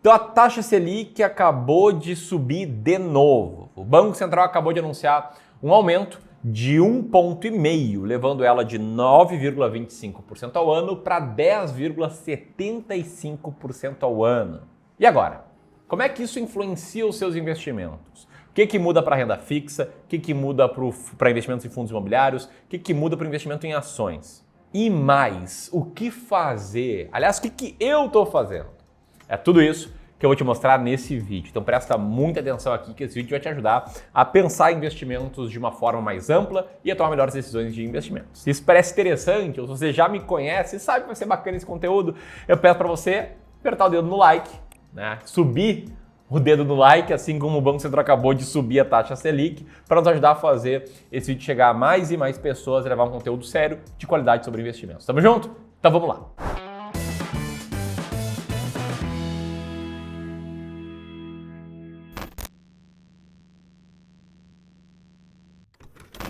Então a taxa Selic acabou de subir de novo. O Banco Central acabou de anunciar um aumento de 1,5 ponto, levando ela de 9,25% ao ano para 10,75% ao ano. E agora? Como é que isso influencia os seus investimentos? O que muda para a renda fixa? O que muda para investimentos em fundos imobiliários? O que muda para o investimento em ações? E mais, o que fazer? Aliás, o que eu estou fazendo? É tudo isso que eu vou te mostrar nesse vídeo. Então presta muita atenção aqui que esse vídeo vai te ajudar a pensar em investimentos de uma forma mais ampla e a tomar melhores decisões de investimentos. Se isso parece interessante ou se você já me conhece e sabe que vai ser bacana esse conteúdo, eu peço para você apertar o dedo no like, né? Subir o dedo no like, assim como o Banco Central acabou de subir a taxa Selic, para nos ajudar a fazer esse vídeo chegar a mais e mais pessoas e levar um conteúdo sério de qualidade sobre investimentos. Tamo junto? Então vamos lá!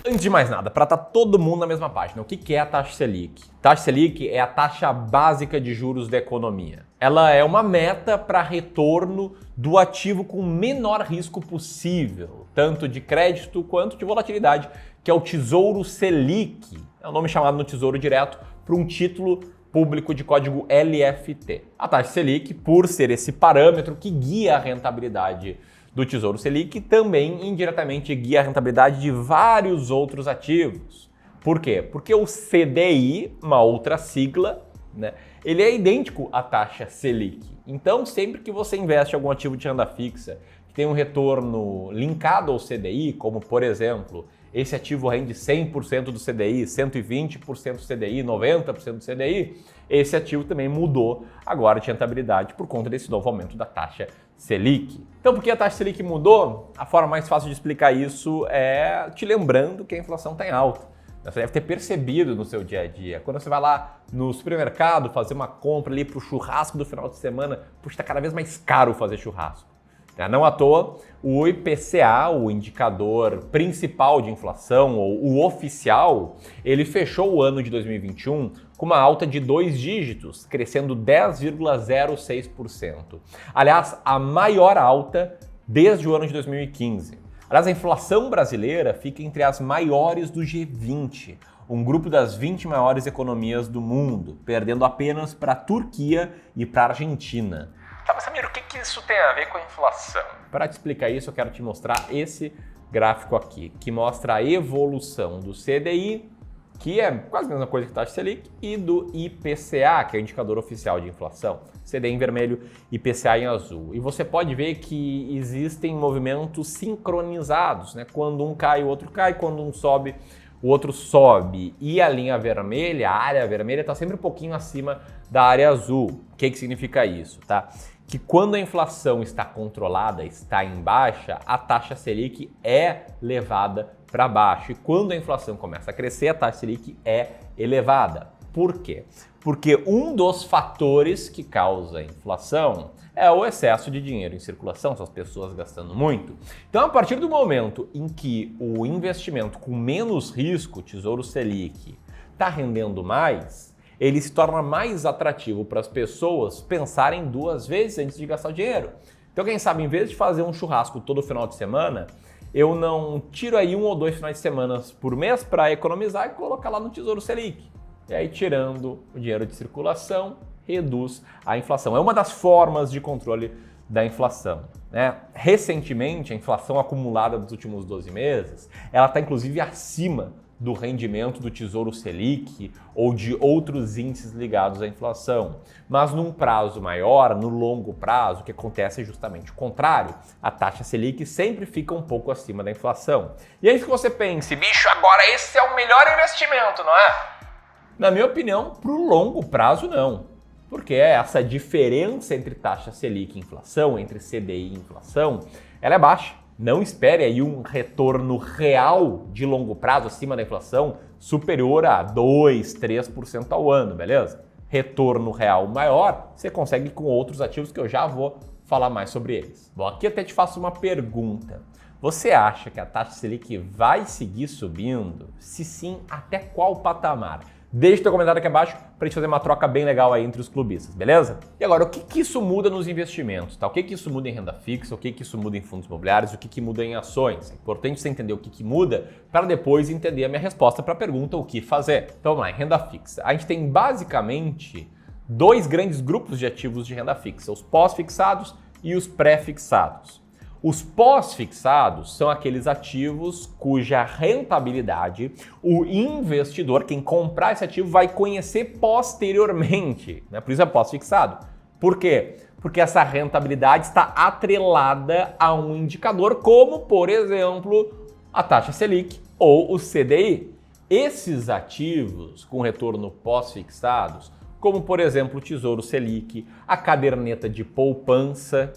Antes de mais nada, para estar todo mundo na mesma página, o que é a taxa Selic? Taxa Selic é a taxa básica de juros da economia. Ela é uma meta para retorno do ativo com o menor risco possível, tanto de crédito quanto de volatilidade, que é o Tesouro Selic. É o nome chamado no Tesouro Direto para um título público de código LFT. A taxa Selic, por ser esse parâmetro que guia a rentabilidade do Tesouro Selic, também indiretamente guia a rentabilidade de vários outros ativos. Por quê? Porque o CDI, uma outra sigla, né, ele é idêntico à taxa Selic. Então, sempre que você investe em algum ativo de renda fixa que tem um retorno linkado ao CDI, como por exemplo, esse ativo rende 100% do CDI, 120% do CDI, 90% do CDI, esse ativo também mudou agora de rentabilidade por conta desse novo aumento da taxa Selic. Então, por que a taxa Selic mudou? A forma mais fácil de explicar isso é te lembrando que a inflação está em alta. Você deve ter percebido no seu dia a dia. Quando você vai lá no supermercado fazer uma compra ali para o churrasco do final de semana, puxa, está cada vez mais caro fazer churrasco. Não à toa, o IPCA, o indicador principal de inflação, ou o oficial, ele fechou o ano de 2021 com uma alta de 2 dígitos, crescendo 10,06%. Aliás, a maior alta desde o ano de 2015. Aliás, a inflação brasileira fica entre as maiores do G20, um grupo das 20 maiores economias do mundo, perdendo apenas para a Turquia e para a Argentina. Tá, mas Samir, o que isso tem a ver com a inflação? Para te explicar isso, eu quero te mostrar esse gráfico aqui, que mostra a evolução do CDI, que é quase a mesma coisa que a taxa Selic, e do IPCA, que é o indicador oficial de inflação. CDI em vermelho, IPCA em azul. E você pode ver que existem movimentos sincronizados, né? Quando um cai, o outro cai, quando um sobe, o outro sobe. E a linha vermelha, a área vermelha, está sempre um pouquinho acima da área azul. O que significa isso, tá? Que quando a inflação está controlada, está em baixa, a taxa Selic é levada para baixo. E quando a inflação começa a crescer, a taxa Selic é elevada. Por quê? Porque um dos fatores que causa a inflação é o excesso de dinheiro em circulação, são as pessoas gastando muito. Então, a partir do momento em que o investimento com menos risco, Tesouro Selic, está rendendo mais, ele se torna mais atrativo para as pessoas pensarem 2 vezes antes de gastar o dinheiro. Então, quem sabe, em vez de fazer um churrasco todo final de semana, eu não tiro aí 1 ou 2 finais de semana por mês para economizar e colocar lá no Tesouro Selic. E aí, tirando o dinheiro de circulação, reduz a inflação. É uma das formas de controle da inflação, né? Recentemente, a inflação acumulada dos últimos 12 meses, ela está inclusive acima do rendimento do Tesouro Selic ou de outros índices ligados à inflação. Mas num prazo maior, no longo prazo, o que acontece é justamente o contrário. A taxa Selic sempre fica um pouco acima da inflação. E aí que você pense, bicho, agora esse é o melhor investimento, não é? Na minha opinião, para o longo prazo, não. Porque essa diferença entre taxa Selic e inflação, entre CDI e inflação, ela é baixa. Não espere aí um retorno real de longo prazo acima da inflação superior a 2, 3% ao ano, beleza? Retorno real maior você consegue com outros ativos que eu já vou falar mais sobre eles. Bom, aqui até te faço uma pergunta. Você acha que a taxa Selic vai seguir subindo? Se sim, até qual patamar? Deixa teu comentário aqui abaixo para a gente fazer uma troca bem legal aí entre os clubistas, beleza? E agora, o que isso muda nos investimentos? Tá? O que isso muda em renda fixa? O que isso muda em fundos imobiliários? O que muda em ações? É importante você entender o que muda para depois entender a minha resposta para a pergunta o que fazer. Então vamos lá, em renda fixa. A gente tem basicamente dois grandes grupos de ativos de renda fixa, os pós-fixados e os pré-fixados. Os pós-fixados são aqueles ativos cuja rentabilidade o investidor, quem comprar esse ativo, vai conhecer posteriormente, né? Por isso é pós-fixado. Por quê? Porque essa rentabilidade está atrelada a um indicador como, por exemplo, a taxa Selic ou o CDI. Esses ativos com retorno pós-fixados, como por exemplo o Tesouro Selic, a caderneta de poupança,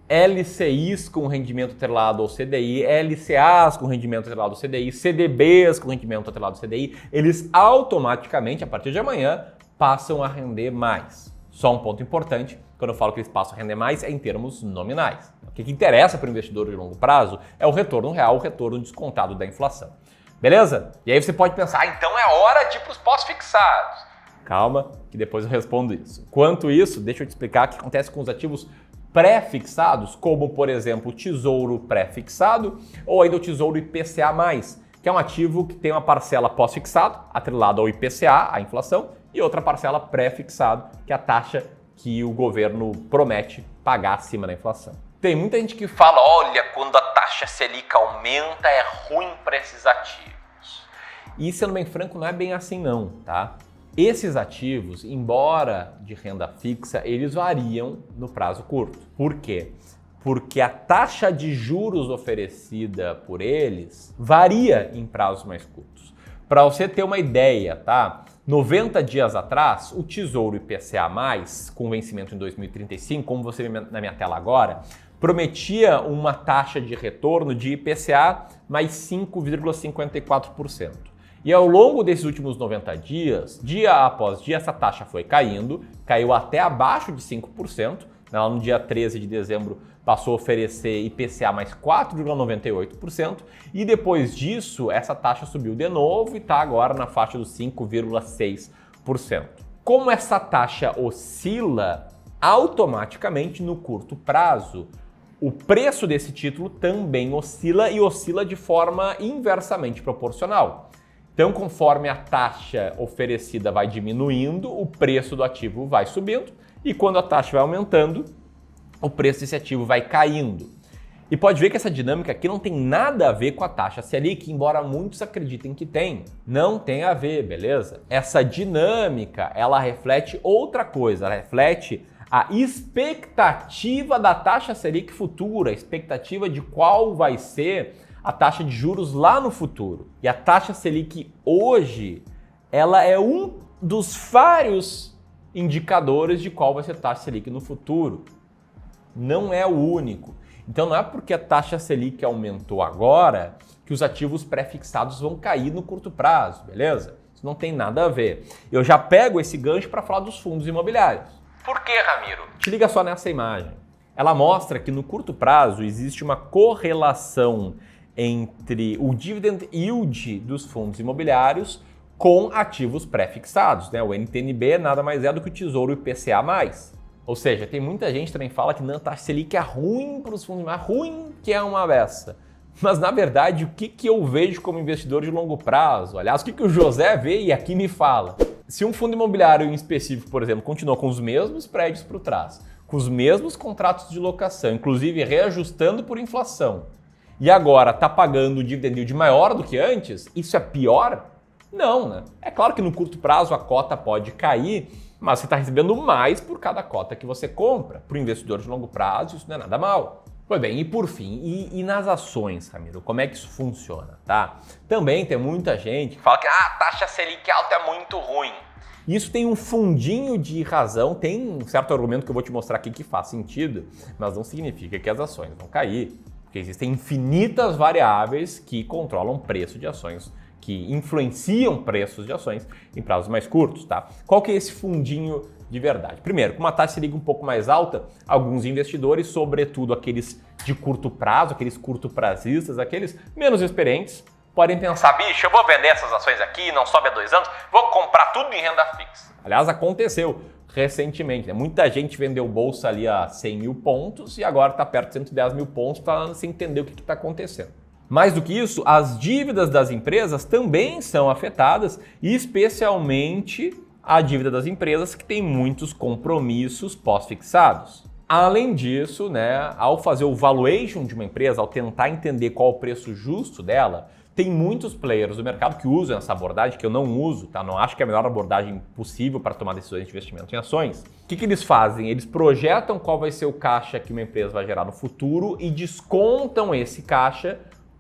LCIs com rendimento atrelado ao CDI, LCAs com rendimento atrelado ao CDI, CDBs com rendimento atrelado ao CDI, eles automaticamente, a partir de amanhã, passam a render mais. Só um ponto importante, quando eu falo que eles passam a render mais, é em termos nominais. O que interessa para o investidor de longo prazo é o retorno real, o retorno descontado da inflação. Beleza? E aí você pode pensar, então é hora de ir para os pós-fixados. Calma, que depois eu respondo isso. Quanto isso, deixa eu te explicar o que acontece com os ativos pré-fixados, como por exemplo o Tesouro pré-fixado ou ainda o Tesouro IPCA+, que é um ativo que tem uma parcela pós-fixado, atrelado ao IPCA, a inflação, e outra parcela pré-fixado, que é a taxa que o governo promete pagar acima da inflação. Tem muita gente que fala, olha, quando a taxa Selic aumenta é ruim para esses ativos. E sendo bem franco, não é bem assim não, tá? Esses ativos, embora de renda fixa, eles variam no prazo curto. Por quê? Porque a taxa de juros oferecida por eles varia em prazos mais curtos. Para você ter uma ideia, tá? 90 dias atrás, o Tesouro IPCA+, com vencimento em 2035, como você vê na minha tela agora, prometia uma taxa de retorno de IPCA mais 5,54%. E ao longo desses últimos 90 dias, dia após dia, essa taxa foi caindo, caiu até abaixo de 5%. Lá no dia 13 de dezembro passou a oferecer IPCA mais 4,98%. E depois disso, essa taxa subiu de novo e está agora na faixa dos 5,6%. Como essa taxa oscila automaticamente no curto prazo, o preço desse título também oscila e oscila de forma inversamente proporcional. Então, conforme a taxa oferecida vai diminuindo, o preço do ativo vai subindo e quando a taxa vai aumentando, o preço desse ativo vai caindo. E pode ver que essa dinâmica aqui não tem nada a ver com a taxa Selic, embora muitos acreditem que tem. Não tem a ver, beleza? Essa dinâmica, ela reflete outra coisa, ela reflete a expectativa da taxa Selic futura, a expectativa de qual vai ser a taxa de juros lá no futuro. E a taxa Selic hoje, ela é um dos vários indicadores de qual vai ser a taxa Selic no futuro. Não é o único. Então não é porque a taxa Selic aumentou agora que os ativos pré-fixados vão cair no curto prazo, beleza? Isso não tem nada a ver. Eu já pego esse gancho para falar dos fundos imobiliários. Por que, Ramiro? Te liga só nessa imagem. Ela mostra que no curto prazo existe uma correlação entre o dividend yield dos fundos imobiliários com ativos pré-fixados, né? O NTN-B nada mais é do que o Tesouro IPCA+. Ou seja, tem muita gente que também fala que a taxa Selic é ruim para os fundos, mas ruim que é uma beça. Mas na verdade, o que eu vejo como investidor de longo prazo? Aliás, o que o José vê e aqui me fala? Se um fundo imobiliário em específico, por exemplo, continua com os mesmos prédios por trás, com os mesmos contratos de locação, inclusive reajustando por inflação, e agora está pagando o dividend yield maior do que antes, isso é pior? Não, né? É claro que no curto prazo a cota pode cair, mas você está recebendo mais por cada cota que você compra. Para o investidor de longo prazo, isso não é nada mal. Pois bem, e por fim, e nas ações, Ramiro, como é que isso funciona, tá? Também tem muita gente que fala que a taxa Selic alta é muito ruim. Isso tem um fundinho de razão, tem um certo argumento que eu vou te mostrar aqui que faz sentido, mas não significa que as ações vão cair, porque existem infinitas variáveis que controlam o preço de ações, que influenciam preços de ações em prazos mais curtos, tá? Qual que é esse fundinho de verdade? Primeiro, com uma taxa Selic um pouco mais alta, alguns investidores, sobretudo aqueles de curto prazo, aqueles curto-prazistas, aqueles menos experientes, podem pensar, bicho, eu vou vender essas ações aqui, não sobe há 2 anos, vou comprar tudo em renda fixa. Aliás, aconteceu recentemente, né? Muita gente vendeu bolsa ali a 100 mil pontos e agora está perto de 110 mil pontos, falando sem entender o que está acontecendo. Mais do que isso, as dívidas das empresas também são afetadas, especialmente a dívida das empresas que tem muitos compromissos pós-fixados. Além disso, né, ao fazer o valuation de uma empresa, ao tentar entender qual o preço justo dela, tem muitos players do mercado que usam essa abordagem, que eu não uso, tá? Não acho que é a melhor abordagem possível para tomar decisões de investimento em ações. O que eles fazem? Eles projetam qual vai ser o caixa que uma empresa vai gerar no futuro e descontam esse caixa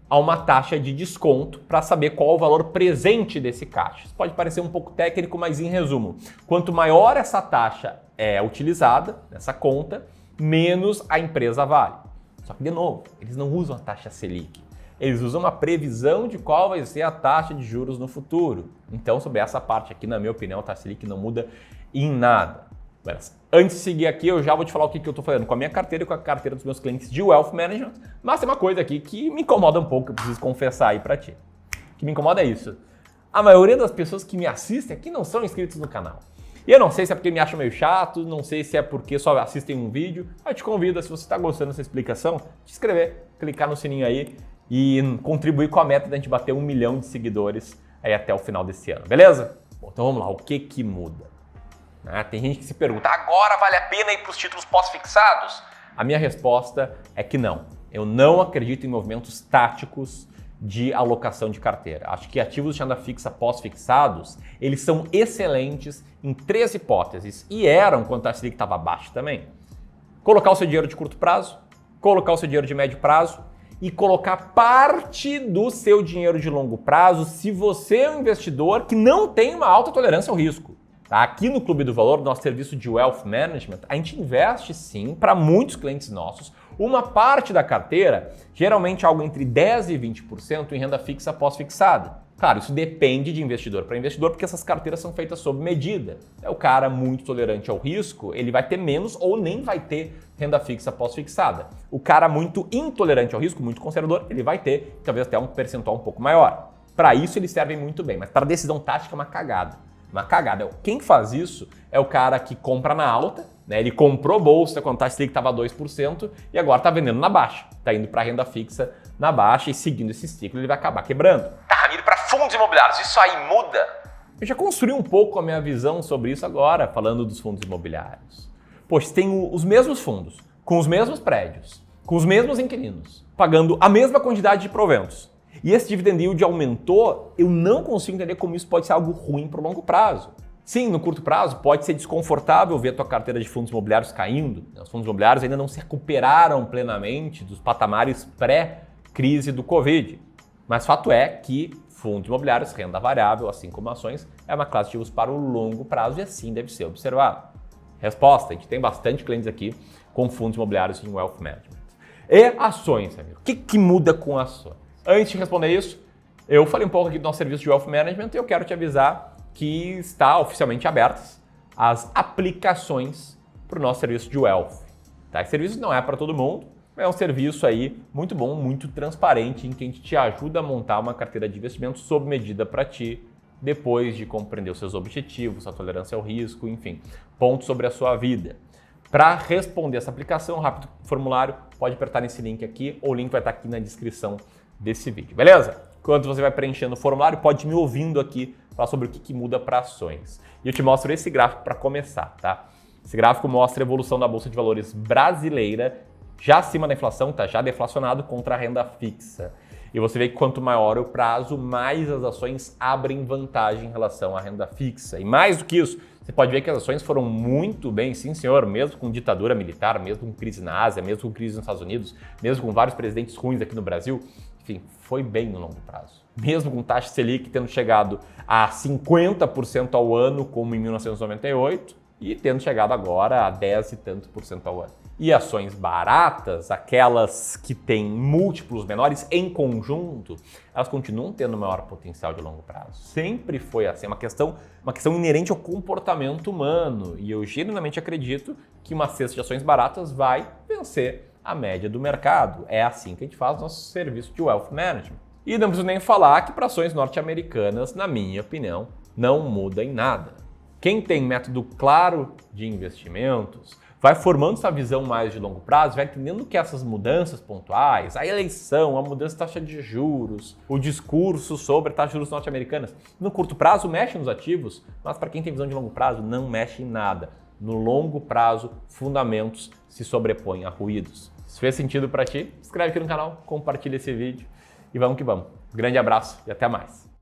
a uma taxa de desconto para saber qual o valor presente desse caixa. Isso pode parecer um pouco técnico, mas em resumo, quanto maior essa taxa é utilizada nessa conta, menos a empresa vale. Só que, de novo, eles não usam a taxa Selic. Eles usam uma previsão de qual vai ser a taxa de juros no futuro. Então, sobre essa parte aqui, na minha opinião, a taxa Selic não muda em nada. Mas, antes de seguir aqui, eu já vou te falar o que eu estou fazendo com a minha carteira e com a carteira dos meus clientes de Wealth Management. Mas tem uma coisa aqui que me incomoda um pouco, que eu preciso confessar aí para ti. O que me incomoda é isso. A maioria das pessoas que me assistem aqui não são inscritos no canal. E eu não sei se é porque me acham meio chato, não sei se é porque só assistem um vídeo. Eu te convido, se você está gostando dessa explicação, te inscrever, clicar no sininho aí e contribuir com a meta da gente bater 1 milhão de seguidores aí até o final desse ano, beleza? Bom, então vamos lá, o que muda? Tem gente que se pergunta, agora vale a pena ir para os títulos pós-fixados? A minha resposta é que não. Eu não acredito em movimentos táticos de alocação de carteira. Acho que ativos de renda fixa pós-fixados, eles são excelentes em 3 hipóteses e eram quando a Selic estava baixa também. Colocar o seu dinheiro de curto prazo, colocar o seu dinheiro de médio prazo e colocar parte do seu dinheiro de longo prazo se você é um investidor que não tem uma alta tolerância ao risco. Aqui no Clube do Valor, nosso serviço de Wealth Management, a gente investe sim, para muitos clientes nossos, uma parte da carteira, geralmente algo entre 10% e 20% em renda fixa pós-fixada. Claro, isso depende de investidor para investidor, porque essas carteiras são feitas sob medida. É o cara muito tolerante ao risco, ele vai ter menos ou nem vai ter renda fixa pós-fixada. O cara muito intolerante ao risco, muito conservador, ele vai ter talvez até um percentual um pouco maior. Para isso eles servem muito bem, mas para decisão tática é uma cagada. Uma cagada. Quem faz isso é o cara que compra na alta, né? Ele comprou bolsa quando a taxa Selic estava 2% e agora está vendendo na baixa. Está indo para renda fixa na baixa e seguindo esse ciclo ele vai acabar quebrando. Tá, Ramiro, para fundos imobiliários, isso aí muda? Eu já construí um pouco a minha visão sobre isso agora, falando dos fundos imobiliários. Poxa, tem os mesmos fundos, com os mesmos prédios, com os mesmos inquilinos, pagando a mesma quantidade de proventos. E esse dividend yield aumentou, eu não consigo entender como isso pode ser algo ruim para o longo prazo. Sim, no curto prazo pode ser desconfortável ver a tua carteira de fundos imobiliários caindo. Os fundos imobiliários ainda não se recuperaram plenamente dos patamares pré-crise do Covid. Mas fato é que fundos imobiliários, renda variável, assim como ações, é uma classe de ativos para o longo prazo e assim deve ser observado. Resposta, a gente tem bastante clientes aqui com fundos imobiliários em Wealth Management. E ações, amigo. O que muda com ações? Antes de responder isso, eu falei um pouco aqui do nosso serviço de Wealth Management e eu quero te avisar que está oficialmente abertas as aplicações para o nosso serviço de Wealth. Tá? Esse serviço não é para todo mundo, é um serviço aí muito bom, muito transparente, em que a gente te ajuda a montar uma carteira de investimentos sob medida para ti, depois de compreender os seus objetivos, a tolerância ao risco, enfim, pontos sobre a sua vida. Para responder essa aplicação, rápido formulário, pode apertar nesse link aqui, ou o link vai estar aqui na descrição desse vídeo, beleza? Enquanto você vai preenchendo o formulário, pode ir me ouvindo aqui falar sobre o que muda para ações. E eu te mostro esse gráfico para começar, tá? Esse gráfico mostra a evolução da Bolsa de Valores brasileira, já acima da inflação, tá? Já deflacionado contra a renda fixa. E você vê que quanto maior o prazo, mais as ações abrem vantagem em relação à renda fixa. E mais do que isso, você pode ver que as ações foram muito bem, sim senhor, mesmo com ditadura militar, mesmo com crise na Ásia, mesmo com crise nos Estados Unidos, mesmo com vários presidentes ruins aqui no Brasil, enfim, foi bem no longo prazo. Mesmo com taxa Selic tendo chegado a 50% ao ano, como em 1998, e tendo chegado agora a 10 e tanto por cento ao ano. E ações baratas, aquelas que têm múltiplos menores em conjunto, elas continuam tendo maior potencial de longo prazo. Sempre foi assim, uma questão inerente ao comportamento humano. E eu genuinamente acredito que uma cesta de ações baratas vai vencer a média do mercado. É assim que a gente faz nosso serviço de Wealth Management. E não preciso nem falar que para ações norte-americanas, na minha opinião, não muda em nada. Quem tem método claro de investimentos vai formando essa visão mais de longo prazo, vai entendendo que essas mudanças pontuais, a eleição, a mudança da taxa de juros, o discurso sobre a taxa de juros norte-americanas, no curto prazo mexe nos ativos, mas para quem tem visão de longo prazo não mexe em nada. No longo prazo, fundamentos se sobrepõem a ruídos. Se fez sentido para ti, inscreve aqui no canal, compartilha esse vídeo e vamos que vamos. Grande abraço e até mais.